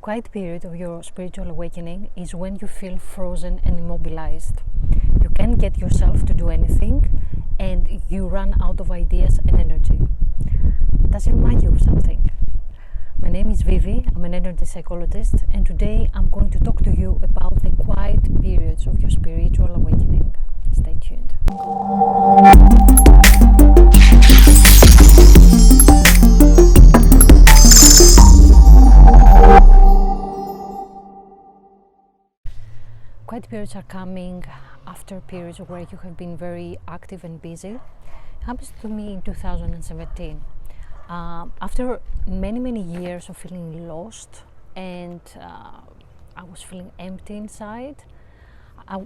quiet period of your spiritual awakening is when you feel frozen and immobilized. You can't get yourself to do anything and you run out of ideas and energy. Does it remind you of something? My name is Vivi, I'm an energy psychologist, and today I'm going to talk to you about the quiet periods of your spiritual awakening. Stay tuned. Quiet periods are coming after periods where you have been very active and busy. It happened to me in 2017. After many years of feeling lost and I was feeling empty inside,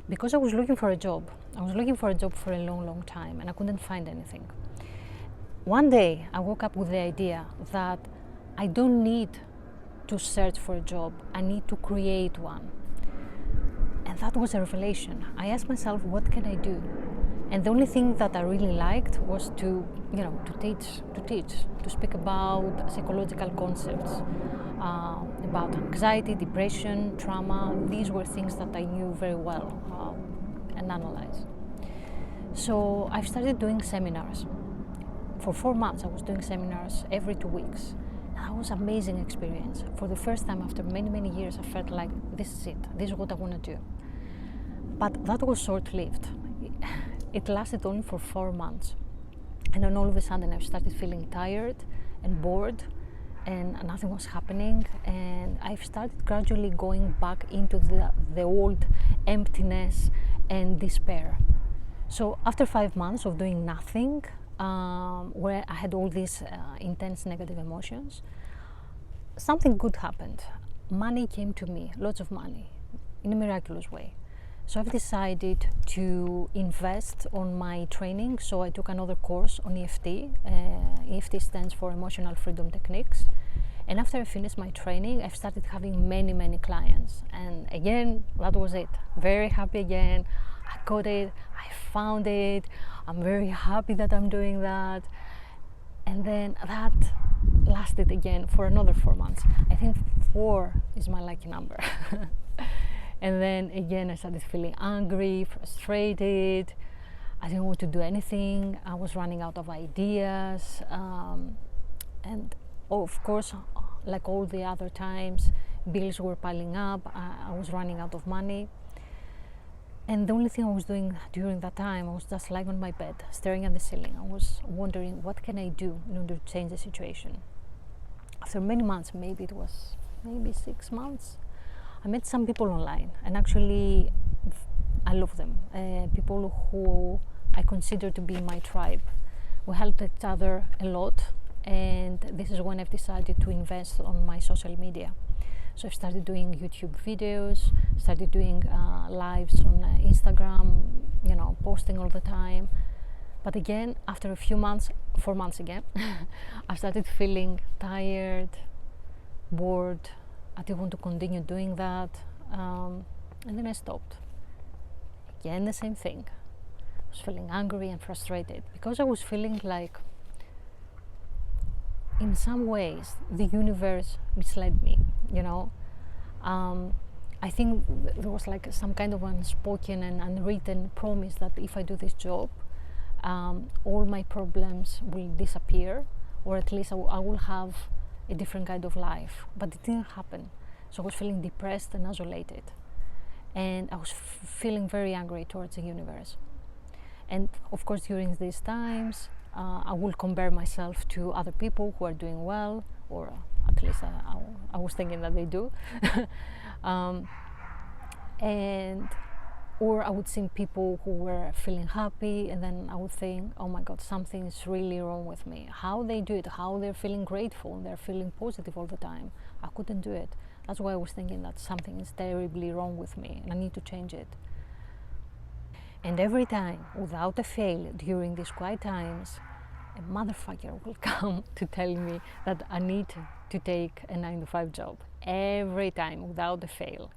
because I was looking for a job. I was looking for a job for a long time and I couldn't find anything. One day I woke up with the idea that I don't need to search for a job, I need to create one. And that was a revelation. I asked myself, what can I do? And the only thing that I really liked was to teach, to speak about psychological concepts, about anxiety, depression, trauma. These were things that I knew very well and analyze. So I started doing seminars. For 4 months I was doing seminars every 2 weeks. That was an amazing experience. For the first time after many years I felt like this is it, this is what I want to do. But that was short-lived. It lasted only for 4 months. And then all of a sudden I started feeling tired and bored and nothing was happening, and I started gradually going back into the old emptiness and despair. So after 5 months of doing nothing, where I had all these intense negative emotions, something good happened. Money came to me, lots of money, in a miraculous way. So I've decided to invest on my training. So I took another course on EFT. EFT stands for Emotional Freedom Techniques. And after I finished my training, I've started having many clients. And again, that was it. Very happy again. I got it, I found it. I'm very happy that I'm doing that. And then that lasted again for another 4 months. I think 4 is my lucky number. And then again I started feeling angry, frustrated. I didn't want to do anything. I was running out of ideas. And of course, like all the other times, bills were piling up. I was running out of money. And the only thing I was doing during that time, I was just lying on my bed, staring at the ceiling. I was wondering, what can I do in order to change the situation? After many months, maybe 6 months, I met some people online, and actually I love them. People who I consider to be my tribe. We helped each other a lot, and this is when I've decided to invest on my social media. So I've started doing YouTube videos, started doing lives on Instagram, posting all the time. But again, after a few months, 4 months again, I started feeling tired, bored. I didn't want to continue doing that. And then I stopped. Again, the same thing. I was feeling angry and frustrated because I was feeling like, in some ways, the universe misled me, I think there was like some kind of unspoken and unwritten promise that if I do this job, all my problems will disappear, or at least I will have a different kind of life. But it didn't happen. So I was feeling depressed and isolated. And I was feeling very angry towards the universe. And of course, during these times, I will compare myself to other people who are doing well, or at least I was thinking that they do. Or I would see people who were feeling happy, and then I would think, oh my God, something is really wrong with me. How they do it, how they're feeling grateful, they're feeling positive all the time. I couldn't do it. That's why I was thinking that something is terribly wrong with me and I need to change it. And every time, without a fail, during these quiet times, a motherfucker will come to tell me that I need to take a 9-to-5 job. Every time, without a fail.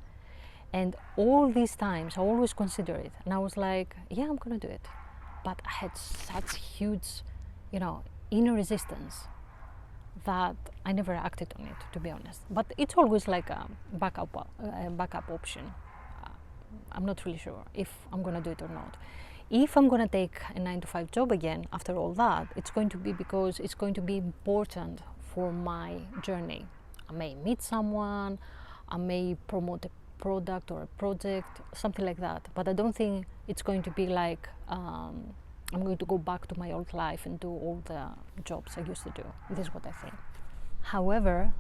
And all these times, I always consider it. And I was like, yeah, I'm gonna do it. But I had such huge, inner resistance. that I never acted on it, to be honest. But it's always like a backup option. I'm not really sure if I'm gonna do it or not. If I'm gonna take a 9-to-5 job again after all that, it's going to be because it's going to be important for my journey. I may meet someone, I may promote a product or a project, something like that. But I don't think it's going to be like I'm going to go back to my old life and do all the jobs I used to do. This is what I think. However,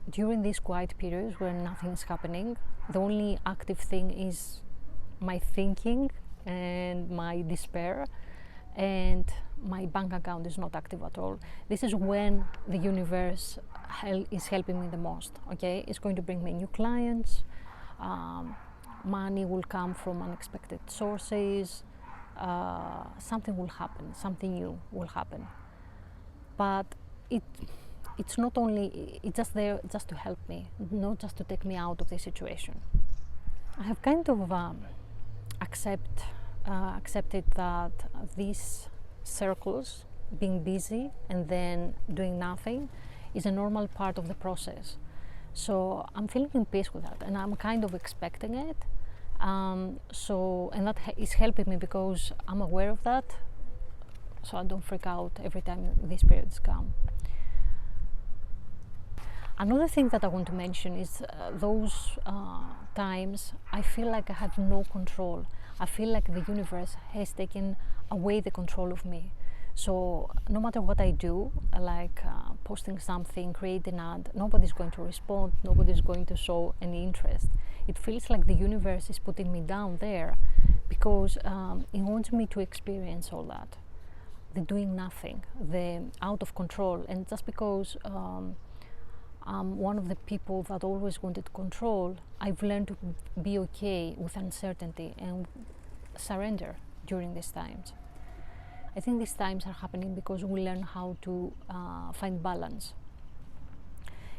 during these quiet periods where nothing is happening, the only active thing is my thinking and my despair, and my bank account is not active at all. This is when the universe is helping me the most. Okay, it's going to bring me new clients, money will come from unexpected sources, something will happen, something new will happen. But it's not only, it's just there just to help me, not just to take me out of the situation. I have kind of accepted that these circles, being busy and then doing nothing, is a normal part of the process. So I'm feeling in peace with that, and I'm kind of expecting it. And that is helping me because I'm aware of that, so I don't freak out every time these periods come. Another thing that I want to mention is those times I feel like I have no control. I feel like the universe has taken away the control of me. So no matter what I do, like posting something, create an ad, nobody's going to respond, nobody's going to show any interest. It feels like the universe is putting me down there because it wants me to experience all that. The doing nothing, the out of control. And just because I'm one of the people that always wanted control, I've learned to be okay with uncertainty and surrender during these times. I think these times are happening because we learn how to find balance.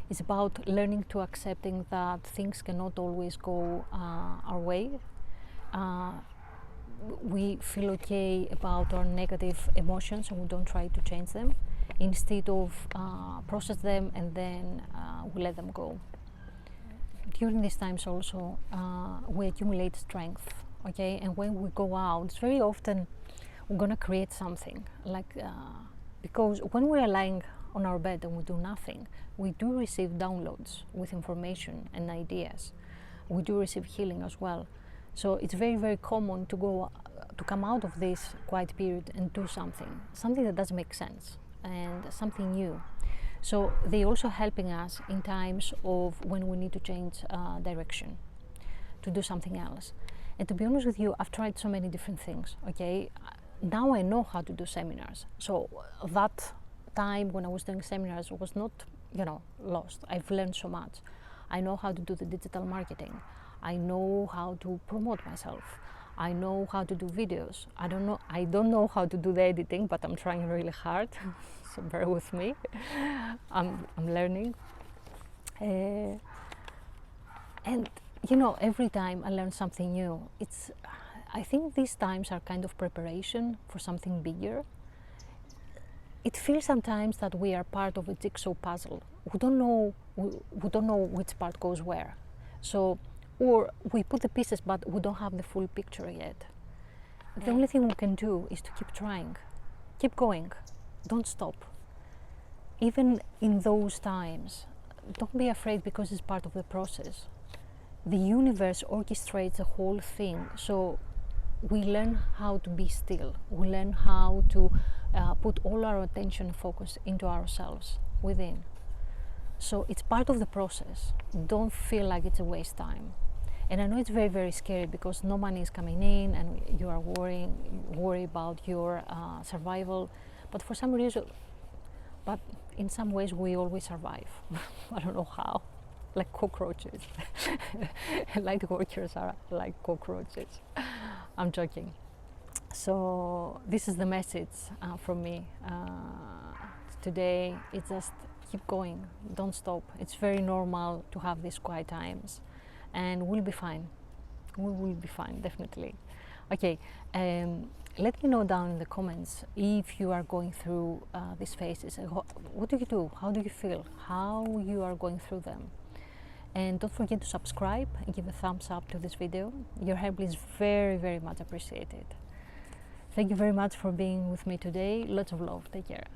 It's about learning to accepting that things cannot always go our way. We feel okay about our negative emotions and we don't try to change them. Instead of process them and then we let them go. During these times also we accumulate strength, okay? And when we go out, it's very often we're gonna create something, like because when we are lying on our bed and we do nothing, we do receive downloads with information and ideas. We do receive healing as well. So it's very, very common to come out of this quiet period and do something that does make sense and something new. So they're also helping us in times of when we need to change direction, to do something else. And to be honest with you, I've tried so many different things, okay? Now I know how to do seminars. So that time when I was doing seminars was not, lost. I've learned so much. I know how to do the digital marketing. I know how to promote myself. I know how to do videos. I don't know how to do the editing, but I'm trying really hard. So bear with me. I'm learning. And every time I learn something new, I think these times are kind of preparation for something bigger. It feels sometimes that we are part of a jigsaw puzzle. We don't know which part goes where. So, or we put the pieces, but we don't have the full picture yet. The only thing we can do is to keep trying, keep going, don't stop. Even in those times, don't be afraid because it's part of the process. The universe orchestrates the whole thing, so we learn how to be still. We learn how to put all our attention and focus into ourselves within. So it's part of the process. Don't feel like it's a waste time. And I know it's very, very scary because no money is coming in and you are worry about your survival. But for some reason, in some ways we always survive. I don't know how. Like cockroaches. Light workers are like cockroaches. I'm joking. So this is the message from me today. It's just keep going, don't stop. It's very normal to have these quiet times, and we'll be fine. We will be fine, definitely. Okay, let me know down in the comments if you are going through these phases. What do you do? How do you feel? How you are going through them? And don't forget to subscribe and give a thumbs up to this video. Your help is very, very much appreciated. Thank you very much for being with me today. Lots of love. Take care.